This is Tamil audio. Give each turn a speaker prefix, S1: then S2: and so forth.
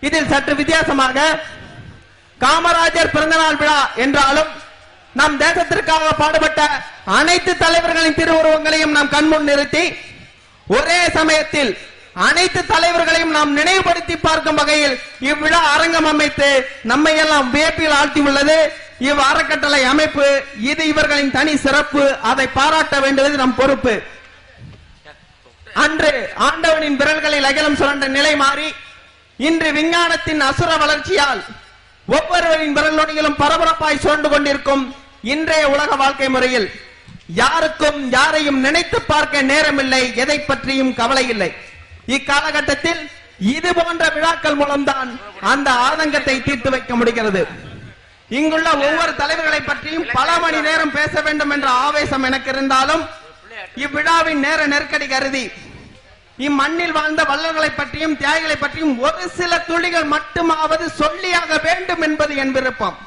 S1: இதில் சற்று வித்தியாசமாக காமராஜர் பிறந்தநாள் விழா என்றாலும் நம் தேசத்திற்காக பாடுபட்ட அனைத்து தலைவர்களின் திருவுருவங்களையும் நாம் கண்முன் நிறுத்தி ஒரே சமயத்தில் அனைத்து தலைவர்களையும் நாம் நினைவுபடுத்தி பார்க்கும் வகையில் இவ்விழா அரங்கம் அமைத்து நம்மை எல்லாம் வியப்பில் ஆழ்த்தியுள்ளது இவ் அறக்கட்டளை அமைப்பு. இது இவர்களின் தனி சிறப்பு. அதை பாராட்ட வேண்டியது நம் பொறுப்பு. அன்று ஆண்டவனின் விரல்களில் அகிலம் சுரண்ட நிலை மாறி இன்று விஞ்ஞானத்தின் அசுர வளர்ச்சியால் ஒவ்வொருவரின் விரல் நொடிகளும் பரபரப்பாய் சுரண்டு கொண்டிருக்கும் இன்றைய உலக வாழ்க்கை முறையில் யாருக்கும் யாரையும் நினைத்து பார்க்க நேரமில்லை, எதை பற்றியும் கவலை இல்லை. இக்காலகட்டத்தில் இது போன்ற விழாக்கள் மூலம்தான் அந்த ஆதங்கத்தை தீர்த்து வைக்க முடிகிறது. இங்குள்ள ஒவ்வொரு தலைவர்களை பற்றியும் பல மணி நேரம் பேச வேண்டும் என்ற ஆவேசம் எனக்கு இருந்தாலும் இவ்விழாவின் நேர நெருக்கடி கருதி இம்மண்ணில் வாழ்ந்த வள்ளல்களை பற்றியும் தியாகிகளை பற்றியும் ஒரு சில துளிகள் மட்டுமாவது சொல்லியாக வேண்டும் என்பது என் விருப்பம்.